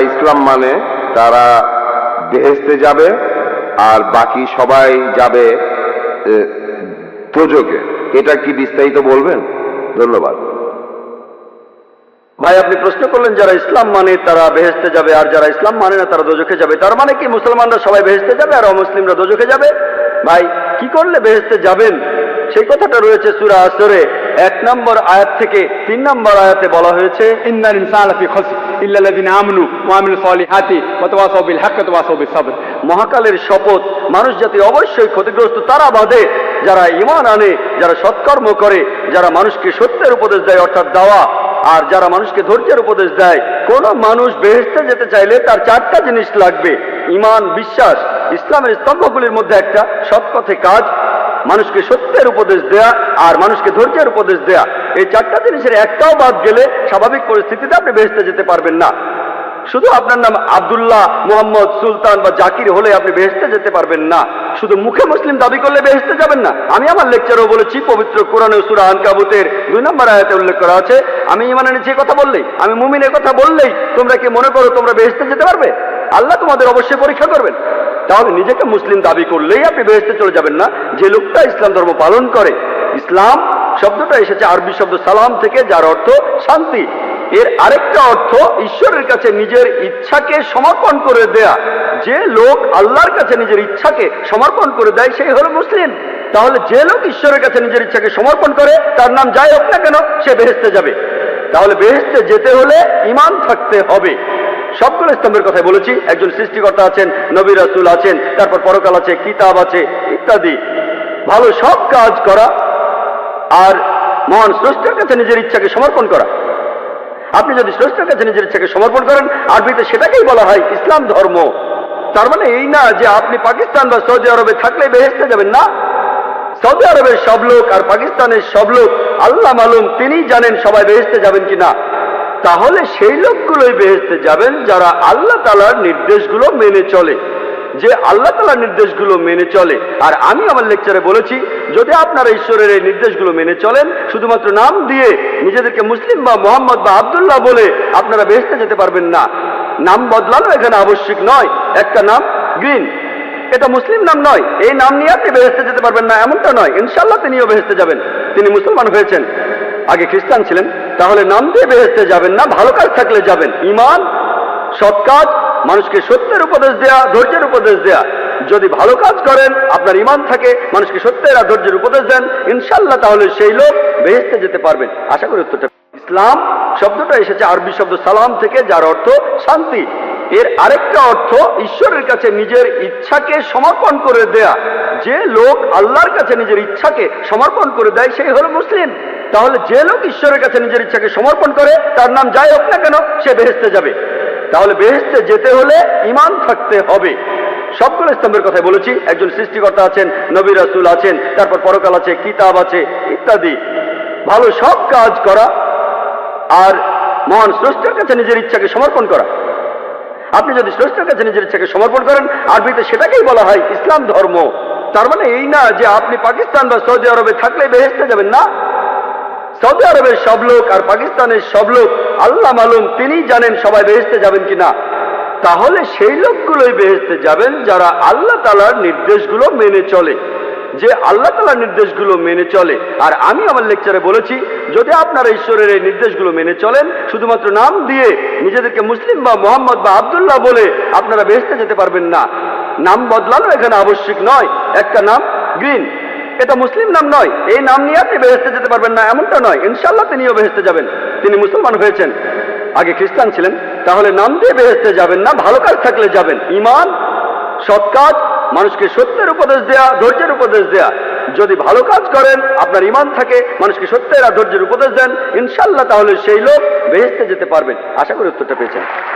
ইসলাম মানে তারা বেহেশতে যাবে আর বাকি সবাই যাবে দোজখে, এটা কি বিস্তারিত বলবেন? ধন্যবাদ। ভাই, আপনি প্রশ্ন করলেন যারা ইসলাম মানে তারা বেহেশতে যাবে আর যারা ইসলাম মানে না তারা দোজখে যাবে, তার মানে কি মুসলমানরা সবাই বেহেশতে যাবে আর অমুসলিমরা দোজখে যাবে? ভাই, কি করলে বেহেশতে যাবেন সেই কথাটা রয়েছে সূরা আসরে 1 নম্বর আয়াত থেকে 3 নম্বর আয়াতে বলা হয়েছে, ইন্নাল ইনসানা লাফি খুসর ইল্লাল্লাযিনা আমানু ওয়া আমিলুস সলিহাতি ওয়া তাওয়াসাউ বিল হাক্কি ওয়া তাওয়াসাউ বিস সাবর। মহাকালের শপথ, মানুষ জাতি অবশ্যই ক্ষতিগ্রস্ত তারা বাদে যারা ঈমান আনে, যারা সৎকর্ম করে, যারা মানুষকে সত্যের উপদেশ দেয় অর্থাৎ দাওয়া, আর যারা মানুষকে ধৈর্যের উপদেশ দেয়। কোন মানুষ বেহেশতে যেতে চাইলে তার 4টা জিনিস লাগবে: ঈমান, বিশ্বাস, ইসলামের স্তম্ভগুলির মধ্যে একটা সৎ পথে কাজ, মানুষকে সত্যের উপদেশ দেয়া আর মানুষকে ধৈর্যের উপদেশ দেয়া। এই 4টা জিনিসের একটাও বাদ গেলে স্বাভাবিক পরিস্থিতিতে আপনি বেহেশতে যেতে পারবেন না। শুধু আপনার নাম আব্দুল্লাহ, মুহাম্মদ, সুলতান বা জাকির হলে আপনি বেহেশতে যেতে পারবেন না। শুধু মুখে মুসলিম দাবি করলে বেহেশতে যাবেন না। আমি আমার লেকচারেও বলেছি, পবিত্র কোরআনে সূরা আনকাবুতের 2 নম্বর আয়াতে উল্লেখ করা আছে, আমি ঈমান এনেছি কথা বললেই, আমি মুমিনের কথা বললেই তোমরা কি মনে করো তোমরা বেহেশতে যেতে পারবে? আল্লাহ তোমাদের অবশ্যই পরীক্ষা করবেন। তাহলে নিজেকে মুসলিম দাবি করলেই আপনি বেহেশতে চলে যাবেন না। যে লোকটা ইসলাম ধর্ম পালন করে, ইসলাম শব্দটা এসেছে আরবি শব্দ সালাম থেকে, যার অর্থ শান্তি। এর আরেকটা অর্থ ঈশ্বরের কাছে নিজের ইচ্ছাকে সমর্পণ করে দেয়া। যে লোক আল্লাহর কাছে নিজের ইচ্ছাকে সমর্পণ করে দেয় সেই হলো মুসলিম। তাহলে যে লোক ঈশ্বরের কাছে নিজের ইচ্ছাকে সমর্পণ করে, তার নাম যাই হোক না কেন, সে বেহেশতে যাবে। তাহলে বেহেশতে যেতে হলে ঈমান থাকতে হবে। সবগুলো স্তম্ভের কথাই বলেছি। একজন সৃষ্টিকর্তা আছেন, নবী রাসূল আছেন, তারপর পরকাল আছে, কিতাব আছে ইত্যাদি। ভালো সব কাজ করা আর মহান স্রষ্টার কাছে নিজের ইচ্ছাকে সমর্পণ করা। আপনি যদি স্রষ্টার কাছে নিজের ইচ্ছাকে সমর্পণ করেন, আরবিতে সেটাকেই বলা হয় ইসলাম ধর্ম। তার মানে এই না যে আপনি পাকিস্তান বা সৌদি আরবে থাকলে বেহেশতে যাবেন না। সৌদি আরবের সব লোক আর পাকিস্তানের সব লোক আল্লাহ মালুম, তিনি জানেন সবাই বেহেশতে যাবেন কিনা। তাহলে সেই লোকগুলোই বেহেশতে যাবেন যারা আল্লাহ তাআলার নির্দেশগুলো মেনে চলে, যে আল্লাহ তাআলার নির্দেশগুলো মেনে চলে। আর আমি আমার লেকচারে বলেছি, যদি আপনারা ঈশ্বরের এই নির্দেশগুলো মেনে চলেন, শুধুমাত্র নাম দিয়ে নিজেদেরকে মুসলিম বা মোহাম্মদ বা আব্দুল্লাহ বলে আপনারা বেহেশতে যেতে পারবেন না। নাম বদলানো এখানে আবশ্যক নয়। একটা নাম গ্রিন, এটা মুসলিম নাম নয়, এই নাম নিয়ে আপনি বেহেশতে যেতে পারবেন না এমনটা নয়। ইনশাআল্লাহ তিনিও বেহেশতে যাবেন, তিনি মুসলমান হয়েছেন, আগে খ্রিস্টান ছিলেন। তাহলে নাম দিয়ে বেহেশতে যাবেন না, ভালো কাজ থাকলে যাবেন। ঈমান, সৎ কাজ, মানুষকে সত্যের উপদেশ দেয়া, ধৈর্যের উপদেশ দেয়া। যদি ভালো কাজ করেন, আপনার ঈমান থাকে, মানুষকে সত্যের আর ধৈর্যের উপদেশ দেন, ইনশাআল্লাহ তাহলে সেই লোক বেহেশতে যেতে পারবেন। আশা করি উত্তরটা। ইসলাম শব্দটা এসেছে আরবি শব্দ সালাম থেকে, যার অর্থ শান্তি। এর আরেকটা অর্থ ঈশ্বরের কাছে নিজের ইচ্ছাকে সমর্পণ করে দেয়া। যে লোক আল্লাহর কাছে নিজের ইচ্ছাকে সমর্পণ করে দেয় সেই হলো মুসলিম। তাহলে যে লোক ঈশ্বরের কাছে নিজের ইচ্ছাকে সমর্পণ করে, তার নাম যাই হোক না কেন, সে বেহেশতে যাবে। তাহলে বেহেশতে যেতে হলে ঈমান থাকতে হবে। সবগুলো স্তম্ভের কথাই বলেছি। একজন সৃষ্টিকর্তা আছেন, নবী রাসূল আছেন, তারপর পরকাল আছে, কিতাব আছে ইত্যাদি। ভালো সব কাজ করা আর মহান স্রষ্টার কাছে নিজের ইচ্ছাকে সমর্পণ করা। আপনি যদি স্রষ্টার কাছে নিজের ইচ্ছাকে সমর্পণ করেন, আরবিতে সেটাকেই বলা হয় ইসলাম ধর্ম। তার মানে এই না যে আপনি পাকিস্তান বা সৌদি আরবে থাকলে বেহেশতে যাবেন না। সৌদি আরবের সব লোক আর পাকিস্তানের সব লোক আল্লাহ মালুম, তিনি জানেন সবাই বেহেশতে যাবেন কিনা। তাহলে সেই লোকগুলোই বেহেশতে যাবেন যারা আল্লাহ তাআলার নির্দেশগুলো মেনে চলে, যে আল্লাহ তাআলার নির্দেশগুলো মেনে চলে। আর আমি আমার লেকচারে বলেছি, যদি আপনারা ঈশ্বরের এই নির্দেশগুলো মেনে চলেন, শুধুমাত্র নাম দিয়ে নিজেদেরকে মুসলিম বা মোহাম্মদ বা আব্দুল্লাহ বলে আপনারা বেহেশতে যেতে পারবেন না। নাম বদলানো এখানে আবশ্যক নয়। একটা নাম গ্রিন, এটা মুসলিম নাম নয়, এই নাম নিয়ে আপনি বেহেশতে যেতে পারবেন না এমনটা নয়। ইনশাআল্লাহ তিনিও বেহেশতে যাবেন, তিনি মুসলমান হয়েছেন, আগে খ্রিস্টান ছিলেন। তাহলে নাম দিয়ে বেহেশতে যাবেন না, ভালো কাজ থাকলে যাবেন। ঈমান, সৎ কাজ, মানুষকে সত্যের উপদেশ দেয়া, ধৈর্যের উপদেশ দেয়া। যদি ভালো কাজ করেন, আপনার ঈমান থাকে, মানুষকে সত্যের আর ধৈর্যের উপদেশ দেন, ইনশাআল্লাহ তাহলে সেই লোক বেহেশতে যেতে পারবেন। আশা করি উত্তরটা পেয়েছেন।